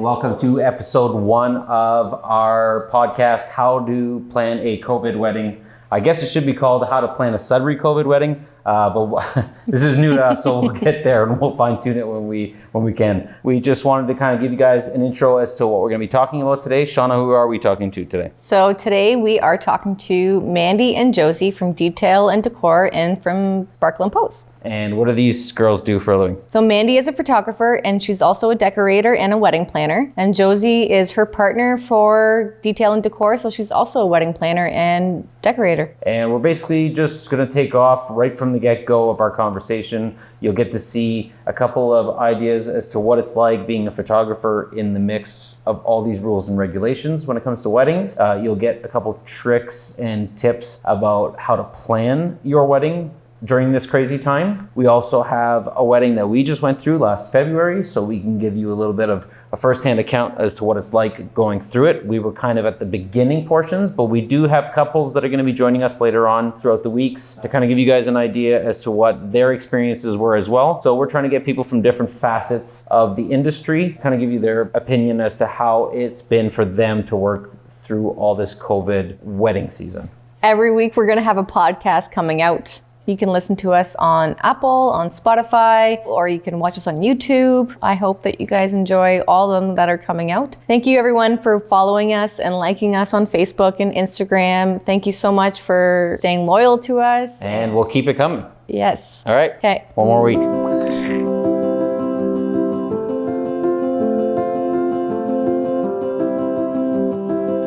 welcome to episode 1 of our podcast, How to Plan a COVID Wedding. I guess it should be called How to Plan a Sudbury COVID Wedding, but this is new to us, so we'll get there and we'll fine tune it when we can. We just wanted to kind of give you guys an intro as to what we're going to be talking about today. Shauna, who are we talking to today? So today we are talking to Mandeigh and Josie from Detail and Decor and from Sparkle and Pose. And what do these girls do for a living? So Mandeigh is a photographer and she's also a decorator and a wedding planner. And Josie is her partner for Detail and Decor, so she's also a wedding planner and decorator. And we're basically just going to take off right from the get-go of our conversation. You'll get to see a couple of ideas as to what it's like being a photographer in the mix of all these rules and regulations when it comes to weddings. You'll get a couple tricks and tips about how to plan your wedding during this crazy time. We also have a wedding that we just went through last February, so we can give you a little bit of a first-hand account as to what it's like going through it. We were kind of at the beginning portions, but we do have couples that are going to be joining us later on throughout the weeks to kind of give you guys an idea as to what their experiences were as well. So we're trying to get people from different facets of the industry, kind of give you their opinion as to how it's been for them to work through all this COVID wedding season. Every week we're going to have a podcast coming out. You can listen to us on Apple, on Spotify, or you can watch us on YouTube. I hope that you guys enjoy all of them that are coming out. Thank you everyone for following us and liking us on Facebook and Instagram. Thank you so much for staying loyal to us. And we'll keep it coming. Yes. All right. Okay. One more week.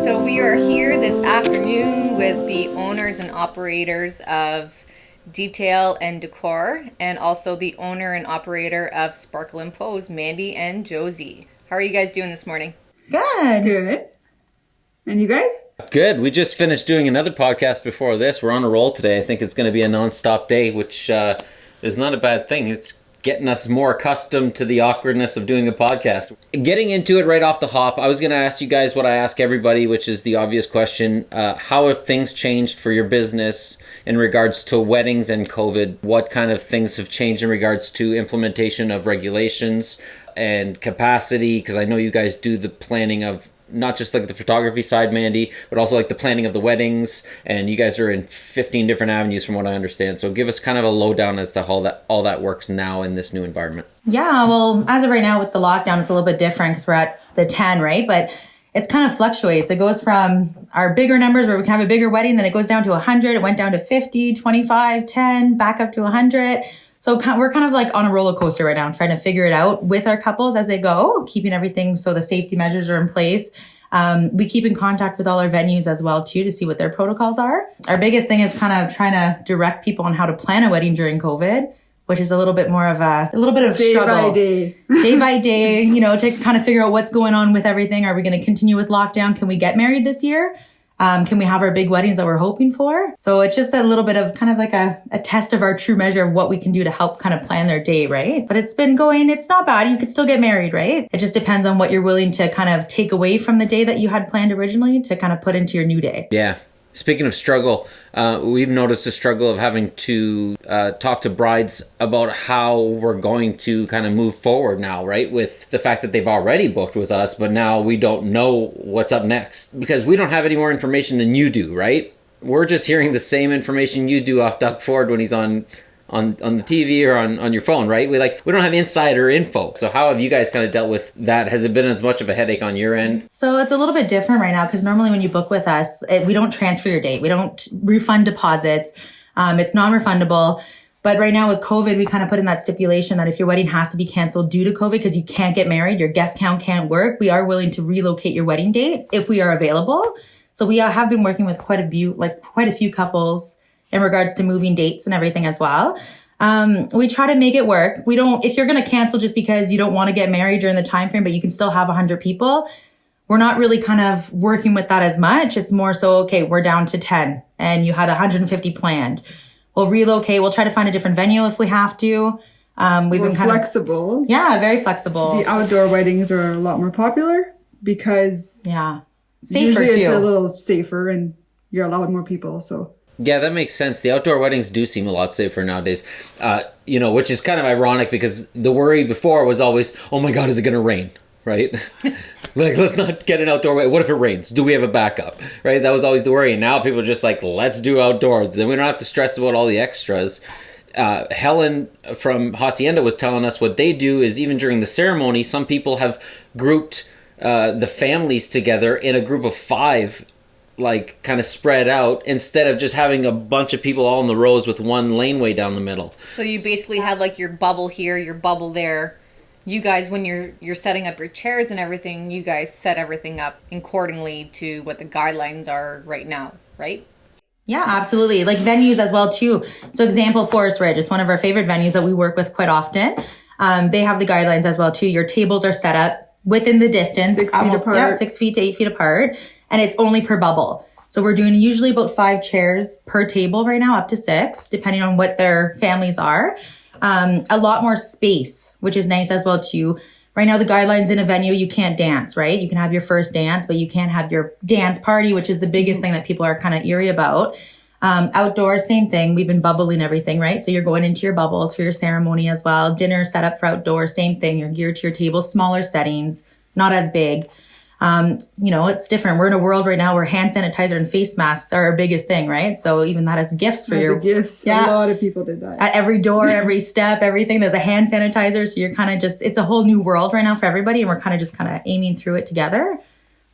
So we are here this afternoon with the owners and operators of Detail and Decor, and also the owner and operator of Sparkle and Pose, Mandeigh and Josie. How are you guys doing this morning? Good. And you guys? Good. We just finished doing another podcast before this. We're on a roll today. I think it's going to be a non-stop day, which is not a bad thing. It's getting us more accustomed to the awkwardness of doing a podcast. Getting into it right off the hop, I was going to ask you guys what I ask everybody, which is the obvious question. How have things changed for your business in regards to weddings and COVID? What kind of things have changed in regards to implementation of regulations and capacity? Because I know you guys do the planning of not just like the photography side, Mandeigh, but also like the planning of the weddings, and you guys are in 15 different avenues from what I understand. So give us kind of a lowdown as to how all that works now in this new environment. Yeah, well, as of right now with the lockdown, it's a little bit different because we're at the 10, right? But it's kind of fluctuates. It goes from our bigger numbers where we can have a bigger wedding, then it goes down to 100, it went down to 50, 25, 10, back up to 100. So we're kind of like on a roller coaster right now, trying to figure it out with our couples as they go, keeping everything so the safety measures are in place. We keep in contact with all our venues as well too to see what their protocols are. Our biggest thing is kind of trying to direct people on how to plan a wedding during COVID, which is a little bit more of a little bit of struggle. Day by day, to kind of figure out what's going on with everything. Are we going to continue with lockdown? Can we get married this year? Can we have our big weddings that we're hoping for? So it's just a little bit of kind of like a test of our true measure of what we can do to help kind of plan their day, right? But it's not bad. You could still get married, right? It just depends on what you're willing to kind of take away from the day that you had planned originally to kind of put into your new day. Yeah. Speaking of struggle, we've noticed a struggle of having to talk to brides about how we're going to kind of move forward now, right? With the fact that they've already booked with us, but now we don't know what's up next because we don't have any more information than you do, right? We're just hearing the same information you do off Doug Ford when he's on the TV or on your phone, right? We don't have insider info. So how have you guys kind of dealt with that? Has it been as much of a headache on your end? So it's a little bit different right now because normally when you book with us, we don't transfer your date. We don't refund deposits. It's non-refundable. But right now with COVID, we kind of put in that stipulation that if your wedding has to be canceled due to COVID because you can't get married, your guest count can't work, we are willing to relocate your wedding date if we are available. So we have been working with quite a few couples in regards to moving dates and everything as well. We try to make it work. If you're going to cancel just because you don't want to get married during the time frame, but you can still have 100 people, we're not really kind of working with that as much. It's more so, okay, we're down to 10 and you had 150 planned. We'll relocate. We'll try to find a different venue if we have to. We've been kind flexible. Yeah, very flexible. The outdoor weddings are a lot more popular because safer usually too. It's a little safer and you're allowed more people. So yeah, that makes sense. The outdoor weddings do seem a lot safer nowadays, which is kind of ironic because the worry before was always, oh my God, is it going to rain? right? Like, let's not get an outdoor wedding. What if it rains? Do we have a backup, right? That was always the worry. And now people are just like, let's do outdoors. Then we don't have to stress about all the extras. Helen from Hacienda was telling us what they do is even during the ceremony, some people have grouped the families together in a group of 5, like kind of spread out, instead of just having a bunch of people all in the rows with one laneway down the middle. So you basically had like your bubble here, your bubble there. You guys, when you're setting up your chairs and everything, you guys set everything up accordingly to what the guidelines are right now, right? Yeah, absolutely. Like venues as well too. So example, Forest Ridge, it's one of our favorite venues that we work with quite often. They have the guidelines as well too. Your tables are set up within the distance, 6 feet apart. Yeah, 6 feet to 8 feet apart. And it's only per bubble. So we're doing usually about 5 chairs per table right now, up to 6, depending on what their families are. A lot more space, which is nice as well too. Right now, the guidelines in a venue, you can't dance, right? You can have your first dance, but you can't have your dance party, which is the biggest thing that people are kind of eerie about. Outdoors, same thing. We've been bubbling everything, right? So you're going into your bubbles for your ceremony as well. Dinner set up for outdoors, same thing. You're geared to your table, smaller settings, not as big. It's different. We're in a world right now where hand sanitizer and face masks are our biggest thing, right? So even that as gifts for The gifts. Yeah. A lot of people did that. At every door, every step, everything, there's a hand sanitizer. So you're kind of just, it's a whole new world right now for everybody. And we're kind of aiming through it together.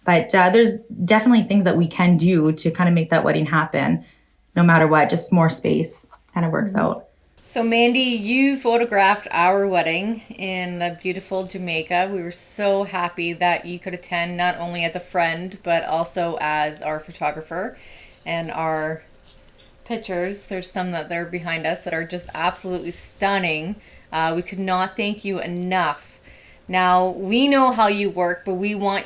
But there's definitely things that we can do to kind of make that wedding happen. No matter what, just more space kind of works out. So Mandeigh, you photographed our wedding in the beautiful Jamaica. We were so happy that you could attend, not only as a friend, but also as our photographer. And our pictures, there's some that are behind us that are just absolutely stunning. We could not thank you enough. Now, we know how you work, but we want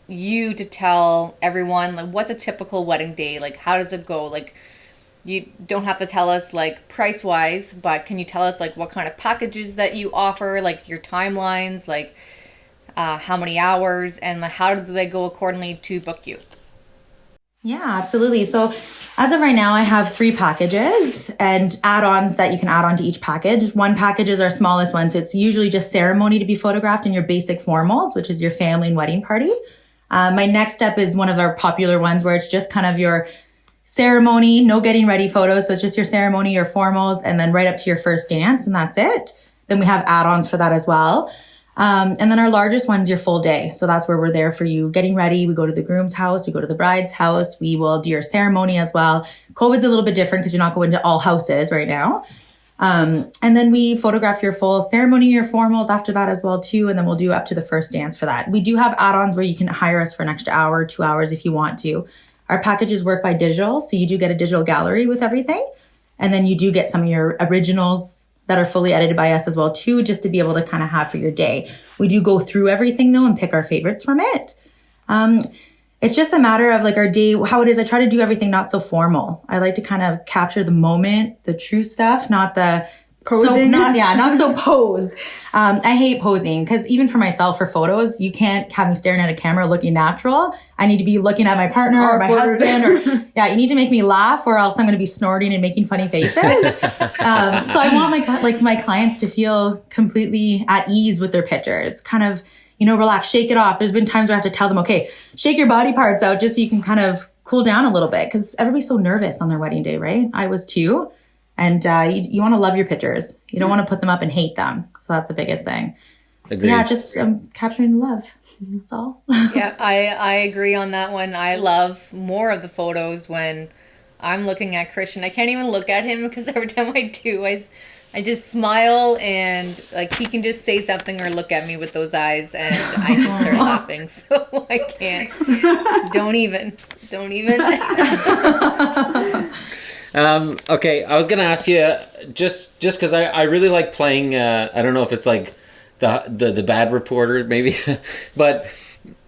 you to tell everyone, like, what's a typical wedding day? Like, how does it go? Like, you don't have to tell us like price wise, but can you tell us like what kind of packages that you offer, like your timelines, like how many hours, and how do they go accordingly to book you? Yeah, absolutely. So as of right now, I have 3 packages and add-ons that you can add on to each package. One package is our smallest one. So it's usually just ceremony to be photographed and your basic formals, which is your family and wedding party. My next step is one of our popular ones where it's just kind of your ceremony, no getting ready photos. So it's just your ceremony, your formals, and then right up to your first dance, and that's it. Then we have add-ons for that as well. And then our largest one's your full day. So that's where we're there for you getting ready. We go to the groom's house. We go to the bride's house. We will do your ceremony as well. COVID's a little bit different because you're not going to all houses right now. And then we photograph your full ceremony, your formals after that as well too. And then we'll do up to the first dance for that. We do have add-ons where you can hire us for an extra hour, 2 hours if you want to. Our packages work by digital. So you do get a digital gallery with everything. And then you do get some of your originals that are fully edited by us as well too, just to be able to kind of have for your day. We do go through everything though and pick our favorites from it. It's just a matter of like our day, how it is. I try to do everything not so formal. I like to kind of capture the moment, the true stuff, not the posing. Not so posed. I hate posing because even for myself for photos, you can't have me staring at a camera looking natural. I need to be looking at my partner or my husband you need to make me laugh or else I'm going to be snorting and making funny faces. So I want my clients to feel completely at ease with their pictures, kind of, relax, shake it off. There's been times where I have to tell them, okay, shake your body parts out just so you can kind of cool down a little bit because everybody's so nervous on their wedding day, right? I was too. And you want to love your pictures. You don't want to put them up and hate them. So that's the biggest thing. Agreed. Yeah, just capturing the love. That's all. Yeah, I agree on that one. I love more of the photos when I'm looking at Christian. I can't even look at him because every time I do, I just smile and like he can just say something or look at me with those eyes and I just start laughing. So I can't. Don't even. Okay, I was gonna ask you just because I really like playing. I don't know if it's like the bad reporter maybe, but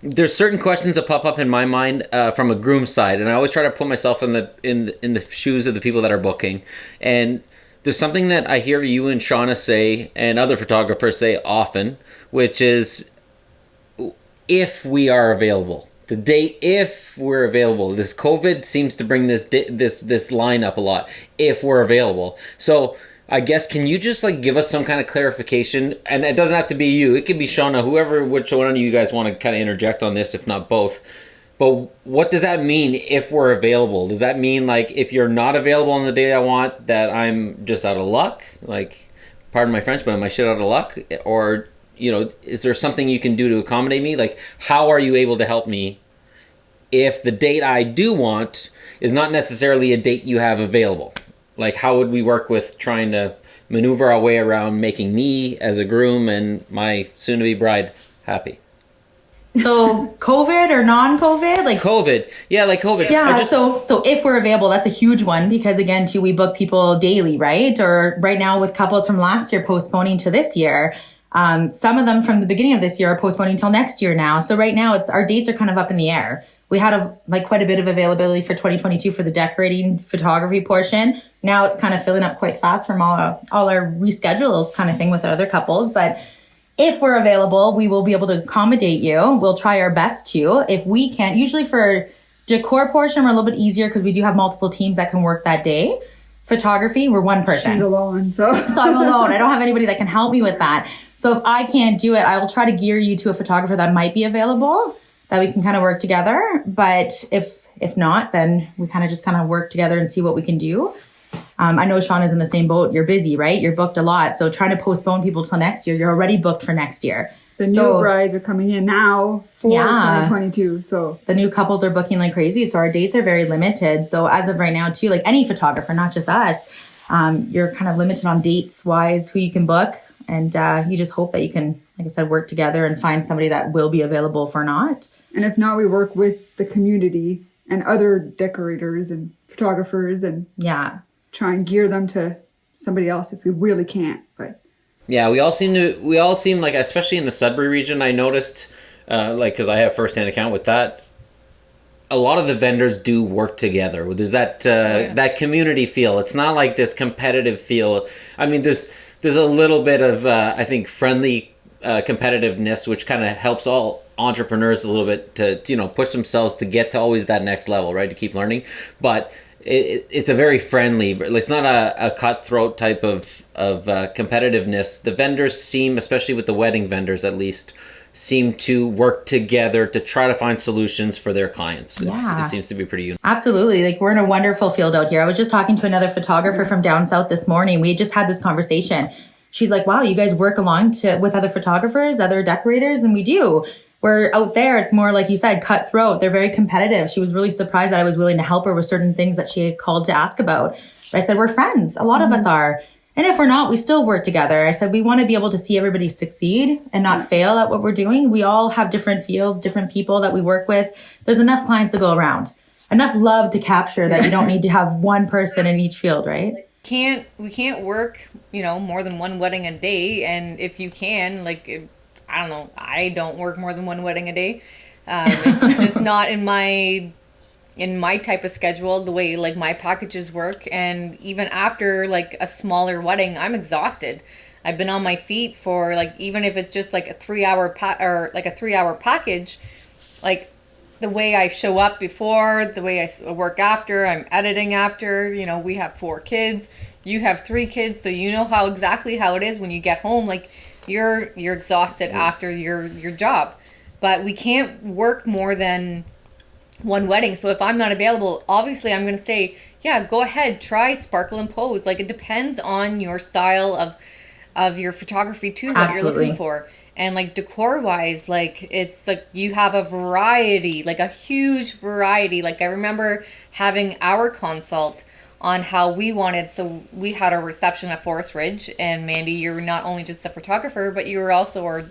there's certain questions that pop up in my mind from a groom side, and I always try to put myself in the shoes of the people that are booking. And there's something that I hear you and Shauna say, and other photographers say often, which is if we are available. The date, if we're available. This COVID seems to bring this line up a lot. If we're available. So I guess, can you just like give us some kind of clarification? And it doesn't have to be you. It could be Shauna, whoever, which one of you guys want to kind of interject on this, if not both. But what does that mean if we're available? Does that mean like if you're not available on the day I want, that I'm just out of luck? Like, pardon my French, but am I shit out of luck? Or, you know, is there something you can do to accommodate me? Like, how are you able to help me if the date I do want is not necessarily a date you have available? Like, how would we work with trying to maneuver our way around making me as a groom and my soon-to-be bride happy? So COVID or non-COVID? Like COVID. Yeah, like COVID. Yeah, so if we're available, that's a huge one because again, too, we book people daily, right? Or right now with couples from last year postponing to this year. Some of them from the beginning of this year are postponing till next year now. So right now our dates are kind of up in the air. We had quite a bit of availability for 2022 for the decorating photography portion. Now it's kind of filling up quite fast from all our reschedules kind of thing with other couples. But if we're available, we will be able to accommodate you. We'll try our best to. If we can't, usually for decor portion, we're a little bit easier because we do have multiple teams that can work that day. Photography, we're one person. She's alone, so I'm alone. I don't have anybody that can help me with that. So if I can't do it, I will try to gear you to a photographer that might be available, that we can kind of work together. But if not, then we kind of work together and see what we can do. I know Shauna's in the same boat. You're busy, right? You're booked a lot. So trying to postpone people till next year, you're already booked for next year. The new brides are coming in now for 2022. So the new couples are booking like crazy. So our dates are very limited. So as of right now too, like any photographer, not just us, you're kind of limited on dates wise, who you can book. And you just hope that you can, like I said, work together and find somebody that will be available for not. And if not, we work with the community and other decorators and photographers and try and gear them to somebody else if we really can't. But yeah, we all seem like, especially in the Sudbury region, I noticed, because I have firsthand account with that, a lot of the vendors do work together. There's that that community feel. It's not like this competitive feel. I mean, there's a little bit of, I think, friendly competitiveness, which kind of helps all entrepreneurs a little bit to, push themselves to get to always that next level, right? To keep learning. But it's a very friendly, it's not a cutthroat type of competitiveness. The vendors seem, especially with the wedding vendors at least, seem to work together to try to find solutions for their clients. It seems to be pretty unique. Absolutely. Like, we're in a wonderful field out here. I was just talking to another photographer from down south this morning. We just had this conversation. She's like, wow, you guys work along with other photographers, other decorators? And we do. Where out there, it's more like you said, cutthroat. They're very competitive. She was really surprised that I was willing to help her with certain things that she had called to ask about. But I said, we're friends. A lot of us are. And if we're not, we still work together. I said, we want to be able to see everybody succeed and not fail at what we're doing. We all have different fields, different people that we work with. There's enough clients to go around, enough love to capture that you don't need to have one person in each field, right? We can't work, more than one wedding a day. And if you can, I don't know, I don't work more than one wedding a day. It's just not in my type of schedule, the way my packages work. And even after a smaller wedding, I'm exhausted. I've been on my feet for even if it's just a 3-hour a 3-hour package, the way I show up before, the way I work after, I'm editing after. We have 4 kids, you have 3 kids, so you know how it is when you get home. You're exhausted after your job. But we can't work more than one wedding. So if I'm not available, obviously I'm going to say, yeah, go ahead, try sparkle and pose. It depends on your style of your photography too, what you're looking for. And decor wise, it's you have a variety, a huge variety. I remember having our consult on how we wanted. So we had a reception at Forest Ridge, and Mandeigh, you're not only just the photographer, but you were also our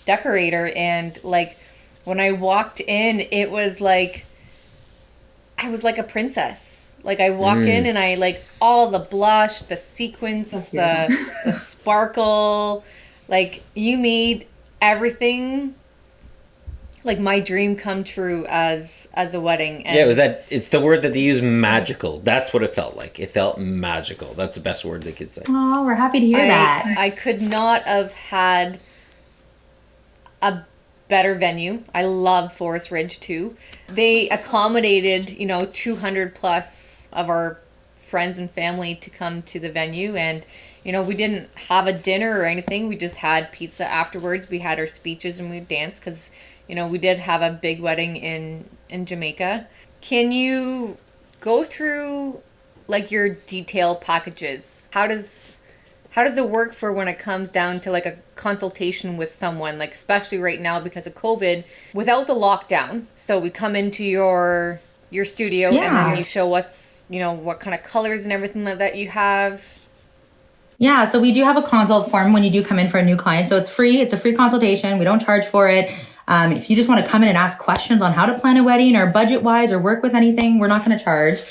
decorator. And when I walked in, it was I was like a princess. I walk in and I all the blush, the sequins, the sparkle, you made everything my dream come true as a wedding. And it's the word that they use, magical. That's what it felt like. It felt magical. That's the best word they could say. Oh, we're happy to hear that. I could not have had a better venue. I love Forest Ridge too. They accommodated, 200 plus of our friends and family to come to the venue, and You know, we didn't have a dinner or anything. We just had pizza afterwards. We had our speeches and we danced because, you know, we did have a big wedding in Jamaica. Can you go through like your detail packages? How does it work for when it comes down to like a consultation with someone, like especially right now because of COVID, without the lockdown? So we come into your studio and then you show us, you know, what kind of colors and everything like that you have. Yeah, so we do have a consult form when you do come in for a new client. So it's free. It's a free consultation. We don't charge for it. If you just want to come in and ask questions on how to plan a wedding or budget-wise or work with anything, we're not going to charge.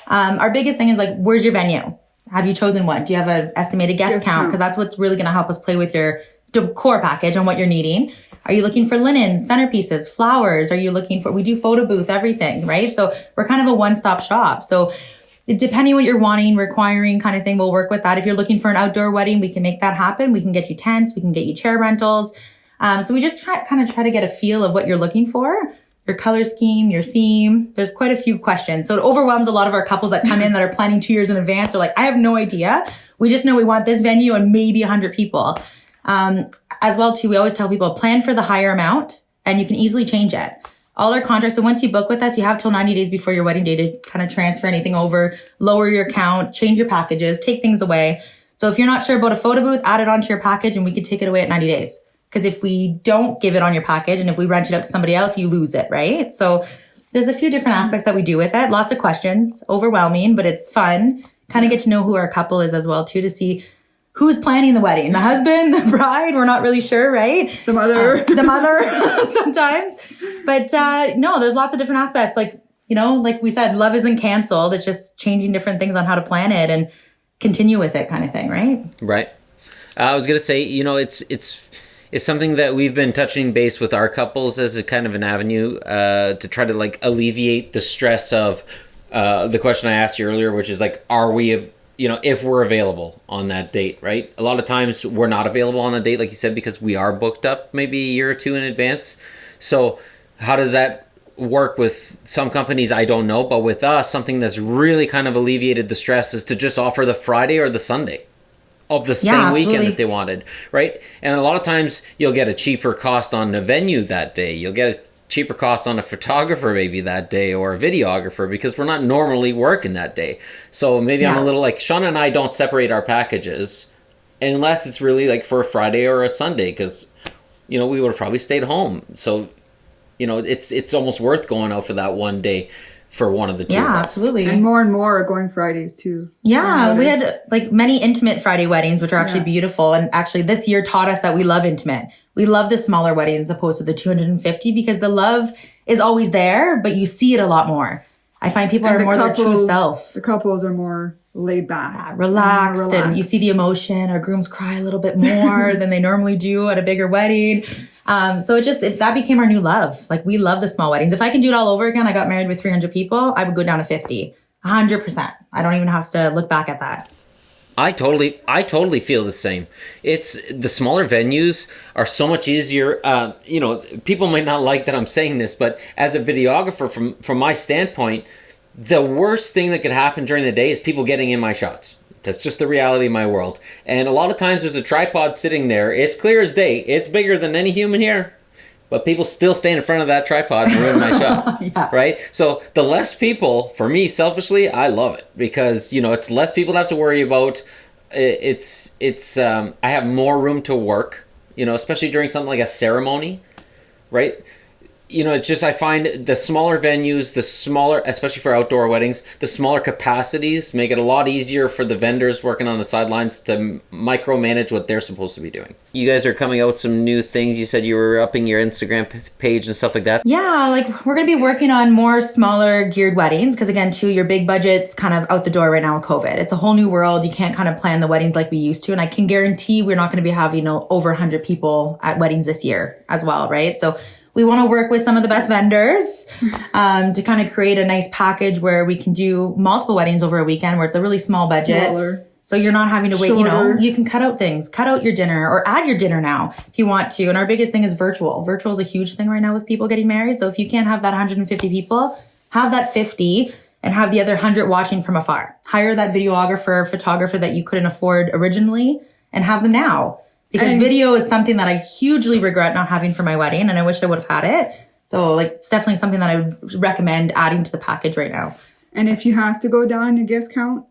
Our biggest thing is like, where's your venue? Have you chosen one? Do you have an estimated guest count? Because that's what's really going to help us play with your decor package on what you're needing. Are you looking for linens, centerpieces, flowers? Are you looking for, we do photo booth, everything, right? So we're kind of a one-stop shop. So depending what you're wanting, requiring kind of thing, we'll work with that. If you're looking for an outdoor wedding, we can make that happen. We can get you tents. We can get you chair rentals. So we just kind of try to get a feel of what you're looking for, your color scheme, your theme. There's quite a few questions. So it overwhelms a lot of our couples that come in that are planning 2 years in advance. They're like, I have no idea. We just know we want this venue and maybe 100 people. As well, too, we always tell people plan for the higher amount and you can easily change it. All our contracts, so once you book with us, you have till 90 days before your wedding day to kind of transfer anything over, lower your count, change your packages, take things away. So if you're not sure about a photo booth, add it onto your package and we can take it away at 90 days. Because if we don't give it on your package and if we rent it out to somebody else, you lose it, right? So there's a few different aspects that we do with it. Lots of questions, overwhelming, but it's fun. Kind of get to know who our couple is as well, too, to see who's planning the wedding? The husband, the bride? We're not really sure, right? The mother. The mother sometimes. But no, there's lots of different aspects. Like, you know, like we said, love isn't canceled. It's just changing different things on how to plan it and continue with it kind of thing, right? Right. I was going to say, you know, it's something that we've been touching base with our couples as a kind of an avenue to try to like alleviate the stress of the question I asked you earlier, which is like, are we, you know, if we're available on that date, right? A lot of times we're not available on a date, like you said, because we are booked up maybe a year or two in advance. So how does that work with some companies? I don't know. But with us, something that's really kind of alleviated the stress is to just offer the Friday or the Sunday of the same weekend that they wanted, right? And a lot of times you'll get a cheaper cost on the venue that day. You'll get a cheaper cost on a photographer maybe that day or a videographer because we're not normally working that day. So maybe I'm a little like, Shauna and I don't separate our packages unless it's really like for a Friday or a Sunday because, you know, we would have probably stayed home. So, you know, it's almost worth going out for that one day for one of the two. Yeah, absolutely. And more are going Fridays too. Yeah, we had like many intimate Friday weddings, which are actually beautiful. And actually this year taught us that we love intimate. We love the smaller weddings opposed to the 250 because the love is always there, but you see it a lot more. I find people are more their true self. The couples are more laid back. Relaxed. And you see the emotion. Our grooms cry a little bit more than they normally do at a bigger wedding. So that became our new love. Like we love the small weddings. If I can do it all over again, I got married with 300 people, I would go down to 50, 100%. I don't even have to look back at that. I totally feel the same. It's the smaller venues are so much easier. You know, people might not like that I'm saying this, but as a videographer, from my standpoint, the worst thing that could happen during the day is people getting in my shots. That's just the reality of my world. And a lot of times there's a tripod sitting there. It's clear as day. It's bigger than any human here. But people still stand in front of that tripod and ruin my shot, right? So the less people, for me, selfishly, I love it because, you know, it's less people to have to worry about. I have more room to work, you know, especially during something like a ceremony, right? You know, it's just, I find the smaller venues, especially for outdoor weddings, the smaller capacities make it a lot easier for the vendors working on the sidelines to micromanage what they're supposed to be doing. You guys are coming out with some new things. You said you were upping your Instagram page and stuff like that. Yeah, like we're going to be working on more smaller geared weddings because again, too, your big budget's kind of out the door right now with COVID. It's a whole new world. You can't kind of plan the weddings like we used to. And I can guarantee we're not going to be having over 100 people at weddings this year as well, right? So we want to work with some of the best vendors to kind of create a nice package where we can do multiple weddings over a weekend where it's a really small budget. Smaller. So you're not having to wait, you know, you can cut out things, cut out your dinner or add your dinner now if you want to. And our biggest thing is virtual. Virtual is a huge thing right now with people getting married. So if you can't have that 150 people, have that 50 and have the other 100 watching from afar. Hire that videographer, photographer that you couldn't afford originally and have them now. Because video is something that I hugely regret not having for my wedding, and I wish I would have had it. So like, it's definitely something that I would recommend adding to the package right now. And if you have to go down your guest count,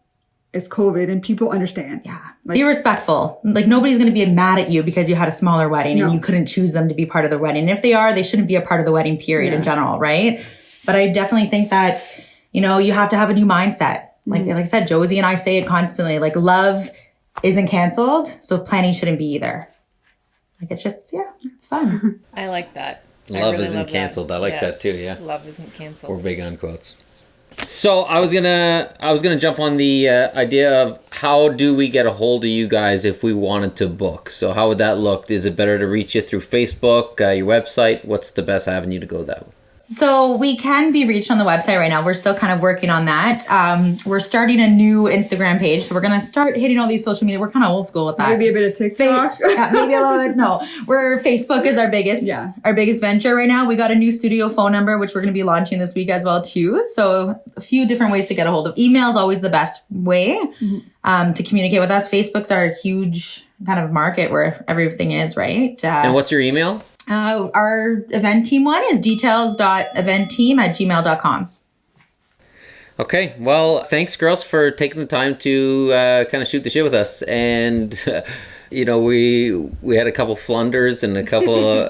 it's COVID and people understand. Yeah. Be respectful. Like, nobody's going to be mad at you because you had a smaller wedding and you couldn't choose them to be part of the wedding. And if they are, they shouldn't be a part of the wedding period in general, right? But I definitely think that, you know, you have to have a new mindset. Like I said, Josie and I say it constantly, like, love isn't canceled, so planning shouldn't be either. Like, it's just, it's fun. I like that. Love isn't canceled. I like that too, yeah. Love isn't canceled. We're big on quotes. So I was gonna jump on the idea of how do we get a hold of you guys if we wanted to book. So how would that look? Is it better to reach you through Facebook, your website? What's the best avenue to go that way? So we can be reached on the website right now. We're still kind of working on that. We're starting a new Instagram page. So we're going to start hitting all these social media. We're kind of old school with that. Maybe a bit of TikTok. Maybe a little bit. No, Facebook is our biggest venture right now. We got a new studio phone number, which we're going to be launching this week as well too. So a few different ways to get a hold of. Email is always the best way to communicate with us. Facebook's our huge kind of market where everything is, right? And what's your email? Our event team one is details.eventteam@gmail.com. Okay, well, thanks, girls, for taking the time to kind of shoot the shit with us. And, you know, we had a couple flunders and a couple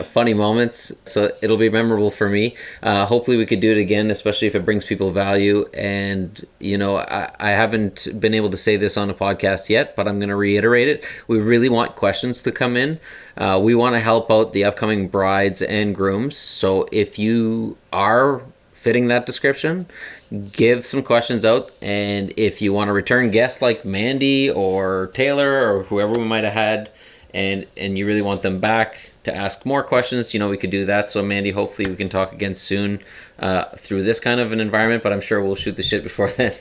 funny moments, so it'll be memorable for me. Hopefully we could do it again, especially if it brings people value. And, you know, I haven't been able to say this on a podcast yet, but I'm going to reiterate it. We really want questions to come in. We want to help out the upcoming brides and grooms. So if you are fitting that description, give some questions out. And if you want to return guests like Mandeigh or Taylor or whoever we might have had, and you really want them back to ask more questions, you know, we could do that. So Mandeigh, hopefully we can talk again soon through this kind of an environment, but I'm sure we'll shoot the shit before then.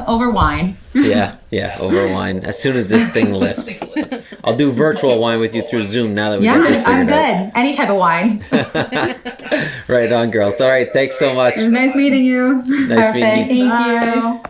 Over wine. Yeah, over wine. As soon as this thing lifts. I'll do virtual wine with you through Zoom now that we got this figured out. I'm good. Any type of wine. Right on, girls. All right, thanks so much. It was nice meeting you. Nice meeting you. Thank you.